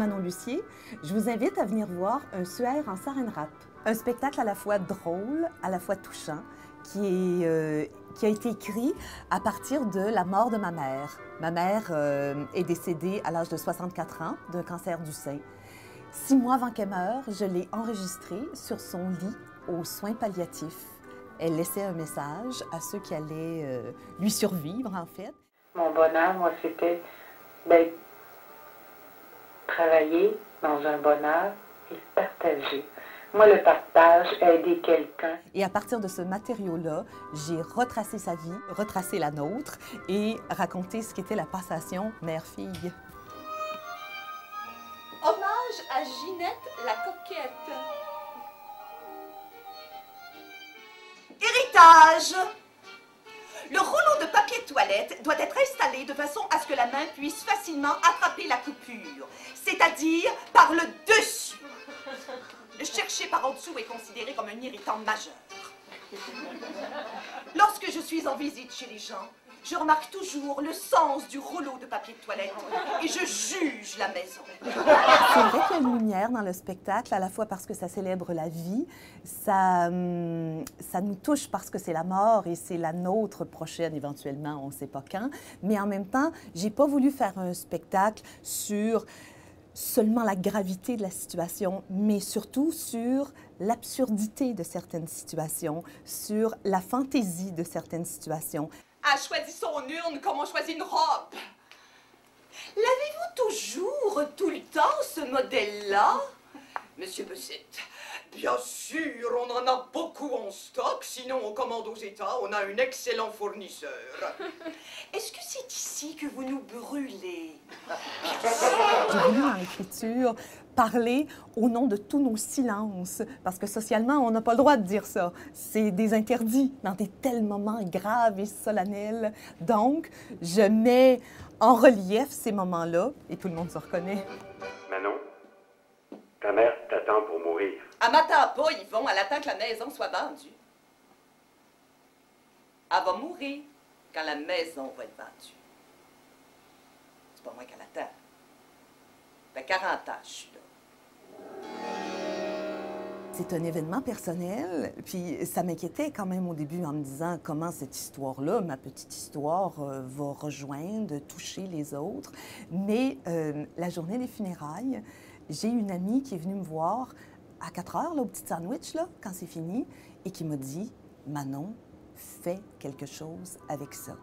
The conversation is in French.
Manon Lucier. Je vous invite à venir voir un suaire en saran wrap. Un spectacle à la fois drôle, à la fois touchant, qui a été écrit à partir de la mort de ma mère. Ma mère est décédée à l'âge de 64 ans d'un cancer du sein. 6 mois avant qu'elle meure, je l'ai enregistrée sur son lit aux soins palliatifs. Elle laissait un message à ceux qui allaient lui survivre, en fait. Mon bonheur, moi, c'était travailler dans un bonheur et partager. Moi, le partage, aider quelqu'un. Et à partir de ce matériau-là, j'ai retracé sa vie, retracé la nôtre et raconté ce qu'était la passation mère-fille. Hommage à Ginette la coquette. Héritage! Le rouleau de papier toilette doit être installé de façon à ce que la main puisse facilement attraper la coupure, c'est-à-dire par le dessus. Le chercher par en dessous est considéré comme un irritant majeur. Lorsque je suis en visite chez les gens, je remarque toujours le sens du rouleau de papier de toilette et je juge la maison. C'est vrai qu'il y a une lumière dans le spectacle, à la fois parce que ça célèbre la vie, ça nous touche parce que c'est la mort et c'est la nôtre prochaine éventuellement, on ne sait pas quand, mais en même temps, j'ai pas voulu faire un spectacle sur seulement la gravité de la situation, mais surtout sur l'absurdité de certaines situations, sur la fantaisie de certaines situations. A choisi son urne comme on choisit une robe. L'avez-vous toujours, tout le temps, ce modèle-là? Monsieur Bessette, bien sûr, on en a beaucoup en stock, sinon on commande aux États, on a un excellent fournisseur. Est-ce que c'est ici que vous nous brûlez? J'ai voulu dans l'écriture parler au nom de tous nos silences, parce que socialement, on n'a pas le droit de dire ça. C'est des interdits dans des tels moments graves et solennels. Donc, je mets en relief ces moments-là et tout le monde se reconnaît. Manon, ta mère t'attend pour mourir. Elle m'attend pas, Yvon, elle attend que la maison soit vendue. Elle va mourir quand la maison va être vendue. C'est pas moi qu'elle attend. Ça fait 40 ans que je suis là. C'est un événement personnel, puis ça m'inquiétait quand même au début en me disant comment cette histoire-là, ma petite histoire, va rejoindre, toucher les autres. Mais la journée des funérailles, j'ai une amie qui est venue me voir à 4 heures, là, au petit sandwich, là, quand c'est fini, et qui m'a dit « Manon, fais quelque chose avec ça. »